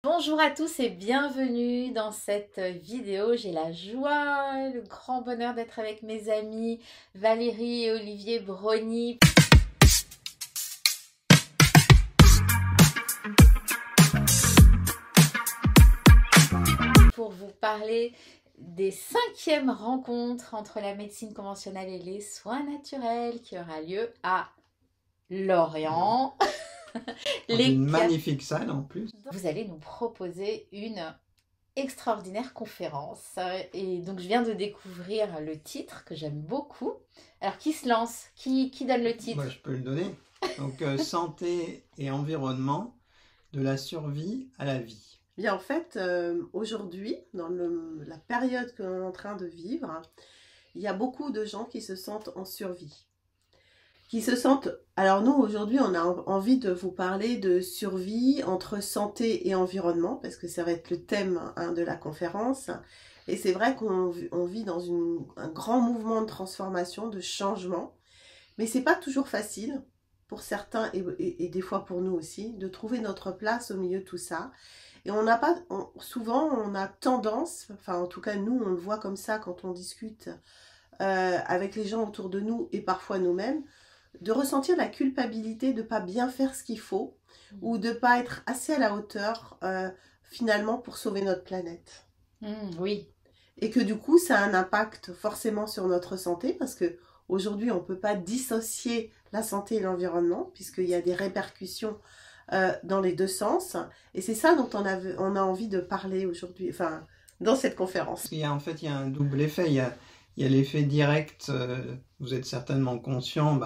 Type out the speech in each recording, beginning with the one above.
Bonjour à tous et bienvenue dans cette vidéo. J'ai la joie, le grand bonheur d'être avec mes amis Valérie et Olivier Brony pour vous parler des 5e rencontres entre la médecine conventionnelle et les soins naturels qui aura lieu à Lorient. Dans une magnifique salle en plus. Vous allez nous proposer une extraordinaire conférence et donc je viens de découvrir le titre que j'aime beaucoup. Alors qui se lance? Qui donne le titre? Moi je peux le donner. Donc santé et environnement, de la survie à la vie. Bien, en fait, aujourd'hui, dans la période que l'on est en train de vivre, il y a beaucoup de gens qui se sentent en survie. Alors nous, aujourd'hui, on a envie de vous parler de survie entre santé et environnement, parce que ça va être le thème de la conférence. Et c'est vrai qu'on vit dans un grand mouvement de transformation, de changement. Mais c'est pas toujours facile, pour certains et des fois pour nous aussi, de trouver notre place au milieu de tout ça. Et souvent on a tendance, enfin en tout cas nous on le voit comme ça quand on discute avec les gens autour de nous et parfois nous-mêmes, de ressentir la culpabilité de ne pas bien faire ce qu'il faut ou de ne pas être assez à la hauteur finalement pour sauver notre planète. Oui. Et que du coup ça a un impact forcément sur notre santé parce que aujourd'hui on ne peut pas dissocier la santé et l'environnement puisqu'il y a des répercussions dans les deux sens. Et c'est ça dont on a envie de parler aujourd'hui, enfin, dans cette conférence. Il y a un double effet. Il y a l'effet direct, vous êtes certainement conscient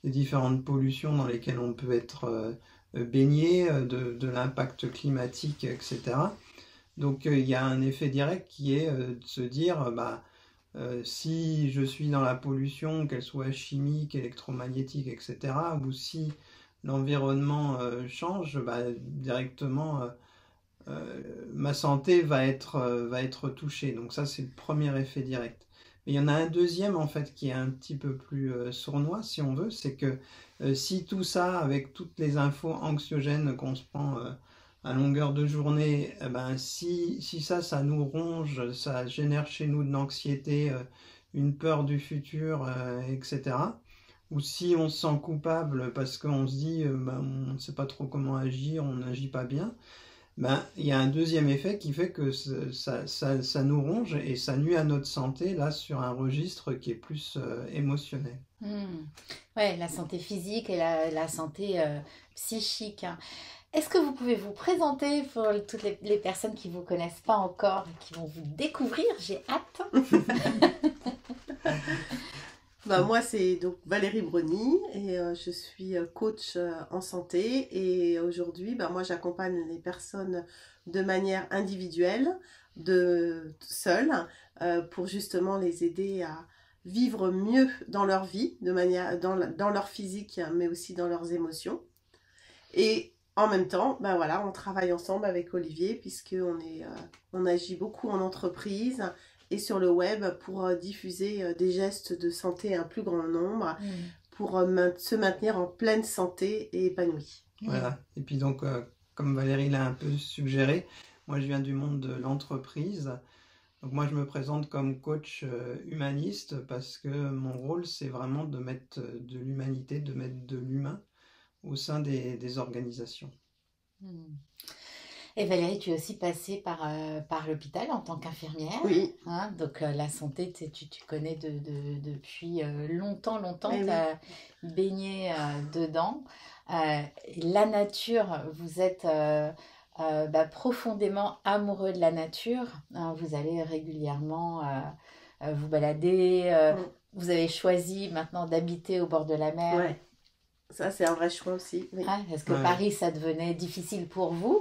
des différentes pollutions dans lesquelles on peut être baigné, de l'impact climatique, etc. Donc il y a un effet direct qui est de se dire, si je suis dans la pollution, qu'elle soit chimique, électromagnétique, etc., ou si l'environnement change, directement ma santé va être touchée. Donc ça, c'est le premier effet direct. Mais il y en a un deuxième, en fait, qui est un petit peu plus sournois, si on veut, c'est que si tout ça, avec toutes les infos anxiogènes qu'on se prend à longueur de journée, si ça nous ronge, ça génère chez nous de l'anxiété, une peur du futur, etc., ou si on se sent coupable parce qu'on se dit on ne sait pas trop comment agir, on n'agit pas bien, il y a un deuxième effet qui fait que ça nous ronge et ça nuit à notre santé là sur un registre qui est plus émotionnel. Ouais, la santé physique et la santé psychique. Est-ce que vous pouvez vous présenter pour toutes les personnes qui ne vous connaissent pas encore et qui vont vous découvrir? J'ai hâte. Moi, c'est donc Valérie Brony et je suis coach en santé. Et aujourd'hui, moi, j'accompagne les personnes de manière individuelle, seule, pour justement les aider à vivre mieux dans leur vie, dans leur physique, mais aussi dans leurs émotions. Et en même temps, on travaille ensemble avec Olivier on agit beaucoup en entreprise et sur le web pour diffuser des gestes de santé à un plus grand nombre, pour se maintenir en pleine santé et épanoui. Voilà. Et puis donc, comme Valérie l'a un peu suggéré, moi je viens du monde de l'entreprise. Donc moi je me présente comme coach humaniste parce que mon rôle c'est vraiment de mettre de l'humanité, de mettre de l'humain au sein des organisations. Et Valérie, tu es aussi passée par l'hôpital en tant qu'infirmière. Oui. Donc la santé, tu connais depuis longtemps, Oui, tu as baigné dedans. La nature, vous êtes profondément amoureux de la nature. Vous allez régulièrement vous balader. Vous avez choisi maintenant d'habiter au bord de la mer. Ouais. Ça, c'est un vrai choix aussi. Oui. Est-ce que Paris, ça devenait difficile pour vous?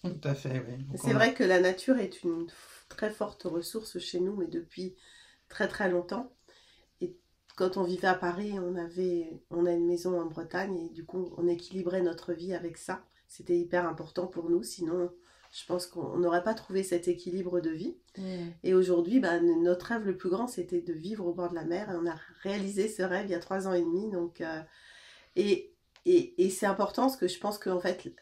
Tout à fait, oui. C'est vrai que la nature est une très forte ressource chez nous, mais depuis très très longtemps. Et quand on vivait à Paris, on a une maison en Bretagne et du coup, on équilibrait notre vie avec ça. C'était hyper important pour nous, sinon je pense qu'on n'aurait pas trouvé cet équilibre de vie. Et aujourd'hui, notre rêve le plus grand, c'était de vivre au bord de la mer. Et on a réalisé ce rêve il y a 3 ans et demi. Donc, et c'est important parce que je pense qu'en fait,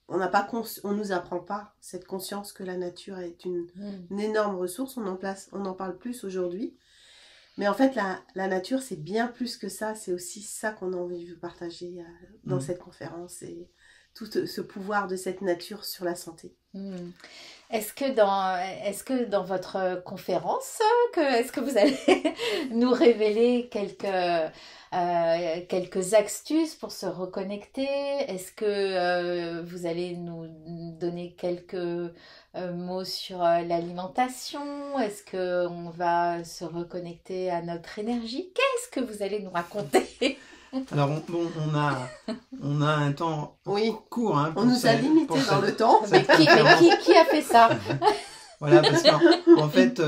on nous apprend pas cette conscience que la nature est une énorme ressource. On en parle plus aujourd'hui. Mais en fait, la nature, c'est bien plus que ça. C'est aussi ça qu'on a envie de partager dans cette conférence et tout ce pouvoir de cette nature sur la santé. Est-ce que dans votre conférence, est-ce que vous allez nous révéler quelques astuces pour se reconnecter? Est-ce que vous allez nous donner quelques mots sur l'alimentation? Est-ce qu'on va se reconnecter à notre énergie? Qu'est-ce que vous allez nous raconter? Alors, on a un temps court. Hein, on nous a limité dans le temps. Mais qui a fait ça? Voilà, parce qu'en fait,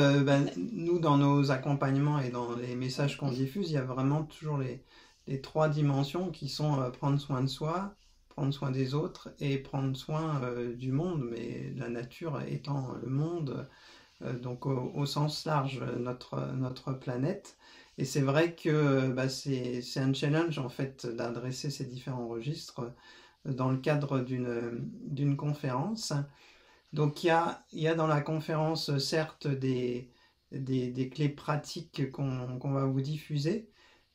nous, dans nos accompagnements et dans les messages qu'on diffuse, il y a vraiment toujours les 3 dimensions qui sont prendre soin de soi, prendre soin des autres et prendre soin du monde, mais la nature étant le monde, donc au sens large, notre planète. Et c'est vrai que c'est un challenge en fait d'adresser ces différents registres dans le cadre d'une conférence. Donc il y a dans la conférence certes des clés pratiques qu'on va vous diffuser,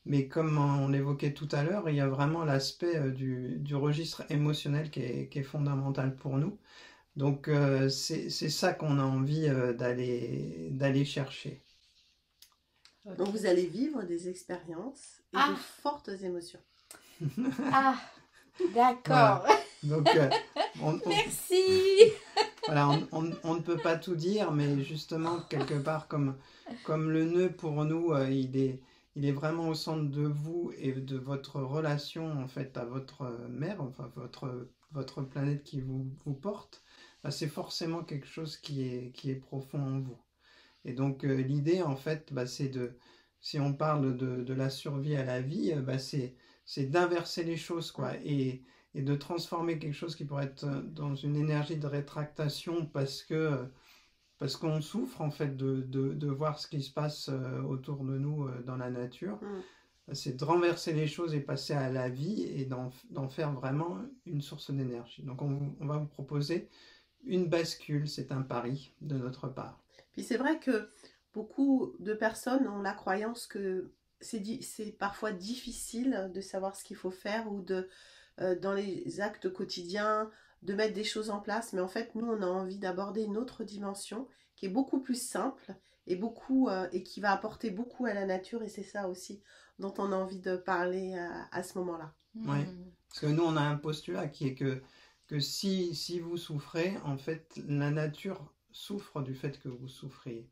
mais comme on l'évoquait tout à l'heure, il y a vraiment l'aspect du registre émotionnel qui est fondamental pour nous. Donc c'est ça qu'on a envie d'aller chercher. Okay. Donc vous allez vivre des expériences et de fortes émotions. Ah, d'accord. Voilà. Donc, merci. Voilà, on ne peut pas tout dire, mais justement, quelque part, comme le nœud pour nous, il est vraiment au centre de vous et de votre relation en fait à votre mère, enfin votre planète qui vous porte, c'est forcément quelque chose qui est profond en vous. Et donc l'idée en fait, c'est si on parle de la survie à la vie, c'est d'inverser les choses quoi, et de transformer quelque chose qui pourrait être dans une énergie de rétractation parce qu'on souffre en fait de voir ce qui se passe autour de nous dans la nature. C'est de renverser les choses et passer à la vie et d'en faire vraiment une source d'énergie. Donc on va vous proposer une bascule, c'est un pari de notre part. Puis c'est vrai que beaucoup de personnes ont la croyance que c'est parfois difficile de savoir ce qu'il faut faire ou dans les actes quotidiens, de mettre des choses en place. Mais en fait, nous, on a envie d'aborder une autre dimension qui est beaucoup plus simple et qui va apporter beaucoup à la nature. Et c'est ça aussi dont on a envie de parler à ce moment-là. Oui, parce que nous, on a un postulat qui est que si vous souffrez, en fait, la nature souffre du fait que vous souffriez.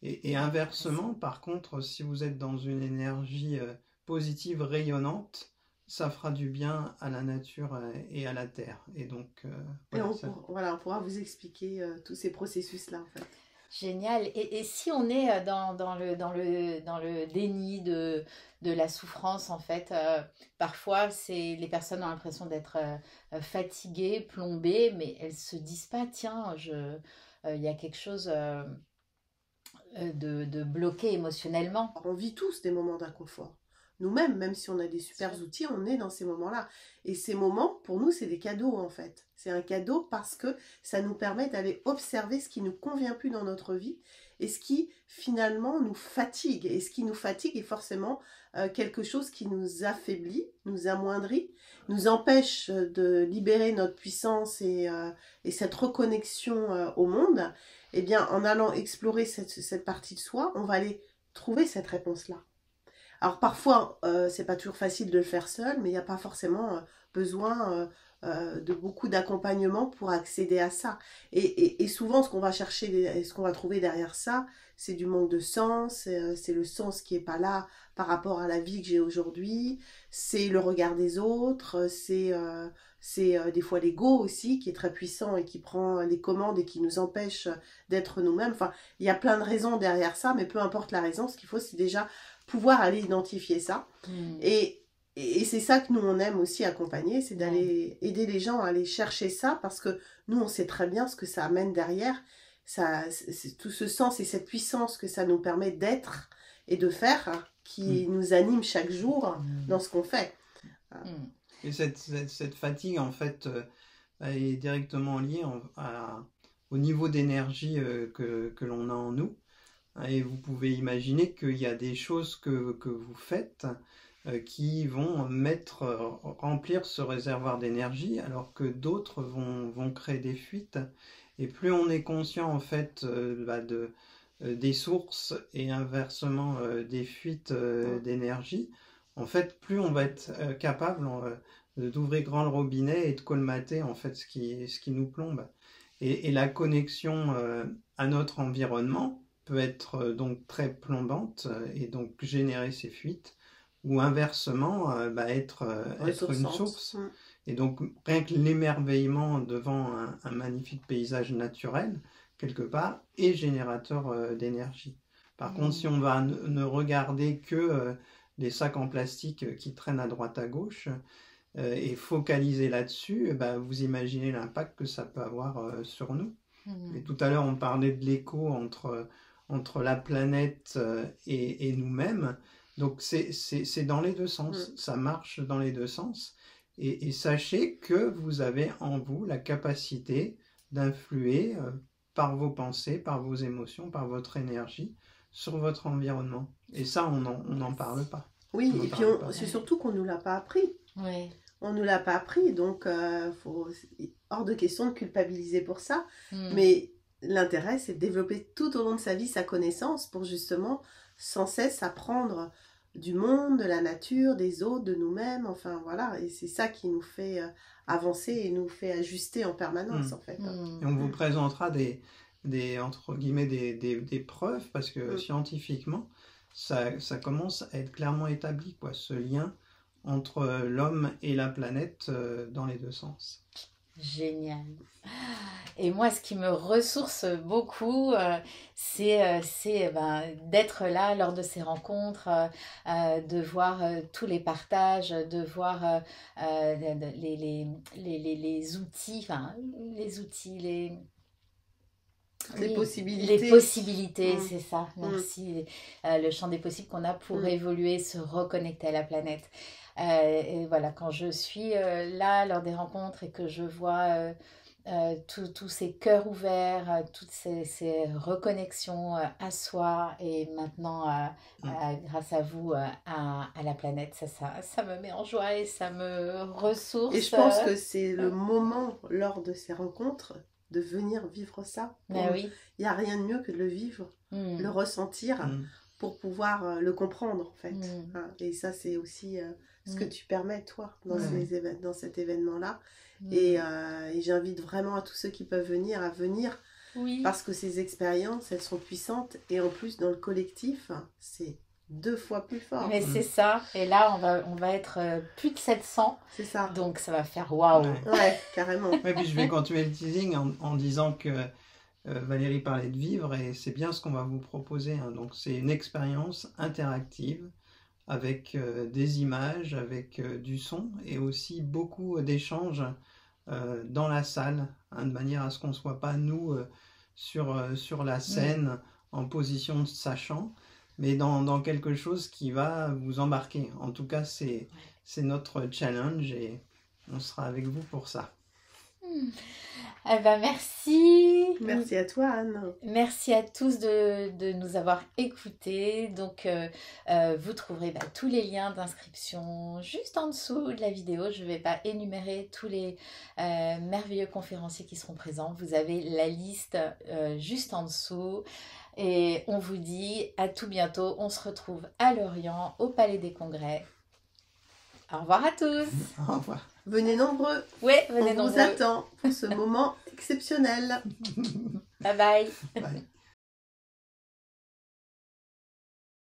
Et inversement, par contre, si vous êtes dans une énergie positive, rayonnante, ça fera du bien à la nature et à la terre. Et donc, on pourra vous expliquer tous ces processus-là, en fait. Génial. Et si on est dans le déni de la souffrance, en fait, parfois, les personnes ont l'impression d'être fatiguées, plombées, mais elles ne se disent pas, tiens, il y a quelque chose de bloqué émotionnellement. On vit tous des moments d'inconfort. Nous-mêmes, même si on a des super outils, on est dans ces moments-là. Et ces moments, pour nous, c'est des cadeaux en fait. C'est un cadeau parce que ça nous permet d'aller observer ce qui ne nous convient plus dans notre vie et ce qui finalement nous fatigue. Et ce qui nous fatigue est forcément quelque chose qui nous affaiblit, nous amoindrit, nous empêche de libérer notre puissance et cette reconnexion au monde. Eh bien, en allant explorer cette partie de soi, on va aller trouver cette réponse-là. Alors parfois, c'est pas toujours facile de le faire seul, mais il n'y a pas forcément besoin de beaucoup d'accompagnement pour accéder à ça. Et souvent, ce qu'on va chercher, ce qu'on va trouver derrière ça, c'est du manque de sens, c'est le sens qui est pas là par rapport à la vie que j'ai aujourd'hui, c'est le regard des autres, c'est des fois l'ego aussi qui est très puissant et qui prend les commandes et qui nous empêche d'être nous-mêmes. Enfin, il y a plein de raisons derrière ça, mais peu importe la raison, ce qu'il faut, c'est déjà pouvoir aller identifier ça. Et c'est ça que nous, on aime aussi accompagner, c'est d'aller aider les gens à aller chercher ça, parce que nous, on sait très bien ce que ça amène derrière, c'est tout ce sens et cette puissance que ça nous permet d'être et de faire, qui nous anime chaque jour dans ce qu'on fait. Et cette fatigue, en fait, est directement lié au niveau d'énergie que l'on a en nous. Et vous pouvez imaginer qu'il y a des choses que vous faites qui vont remplir ce réservoir d'énergie, alors que d'autres vont créer des fuites. Et plus on est conscient en fait des sources et inversement des fuites d'énergie, en fait, plus on va être capable d'ouvrir grand le robinet et de colmater en fait ce qui nous plombe. Et la connexion à notre environnement peut être donc très plombante et donc générer ces fuites, ou inversement être une source. Et donc rien que l'émerveillement devant un magnifique paysage naturel, quelque part, est générateur d'énergie. Par contre, si on va ne regarder que les sacs en plastique qui traînent à droite à gauche et focaliser là-dessus, vous imaginez l'impact que ça peut avoir sur nous. Et tout à l'heure, on parlait de l'écho entre la planète et nous-mêmes. Donc c'est dans les deux sens, ça marche dans les deux sens. Et sachez que vous avez en vous la capacité d'influer par vos pensées, par vos émotions, par votre énergie sur votre environnement. Et ça, on n'en parle pas. Oui, et puis c'est surtout qu'on ne nous l'a pas appris. Oui. On ne nous l'a pas appris, donc hors de question de culpabiliser pour ça. Mais l'intérêt, c'est de développer tout au long de sa vie sa connaissance pour justement sans cesse apprendre du monde, de la nature, des autres, de nous-mêmes, enfin voilà, et c'est ça qui nous fait avancer et nous fait ajuster en permanence en fait. Et on vous présentera entre guillemets des preuves, parce que scientifiquement, ça commence à être clairement établi, quoi, ce lien entre l'homme et la planète dans les deux sens. Génial. Et moi, ce qui me ressource beaucoup, c'est d'être là lors de ces rencontres, de voir tous les partages, de voir les outils, les possibilités. Les possibilités, c'est ça, merci. Le champ des possibles qu'on a pour évoluer, se reconnecter à la planète. Et voilà, quand je suis là lors des rencontres et que je vois tous ces cœurs ouverts, toutes ces reconnexions à soi et maintenant grâce à vous à la planète, ça me met en joie et ça me ressource. Et je pense que c'est le moment lors de ces rencontres de venir vivre ça. Il n'y a rien de mieux que de le vivre, le ressentir pour pouvoir le comprendre en fait. Et ça c'est aussi ce que tu permets toi dans cet événement-là. Et j'invite vraiment à tous ceux qui peuvent venir à venir parce que ces expériences elles sont puissantes et en plus dans le collectif c'est 2 fois plus fort. Mais c'est ça, et là on va être plus de 700, c'est ça. Donc ça va faire waouh. Ouais, carrément. Ouais, puis je vais continuer le teasing en disant que Valérie parlait de vivre et c'est bien ce qu'on va vous proposer, hein. Donc c'est une expérience interactive avec des images, avec du son et aussi beaucoup d'échanges dans la salle, hein, de manière à ce qu'on ne soit pas nous sur la scène en position de sachant, mais dans quelque chose qui va vous embarquer. En tout cas, c'est notre challenge et on sera avec vous pour ça. Eh ben merci. Merci à toi Anne. Merci à tous de nous avoir écoutés. Donc vous trouverez tous les liens d'inscription juste en dessous de la vidéo. Je ne vais pas énumérer tous les merveilleux conférenciers qui seront présents. Vous avez la liste juste en dessous. Et on vous dit à tout bientôt. On se retrouve à Lorient, au Palais des Congrès. Au revoir à tous. Au revoir. Venez nombreux. Oui, venez nombreux. On vous attend pour ce moment exceptionnel. Bye bye. Bye.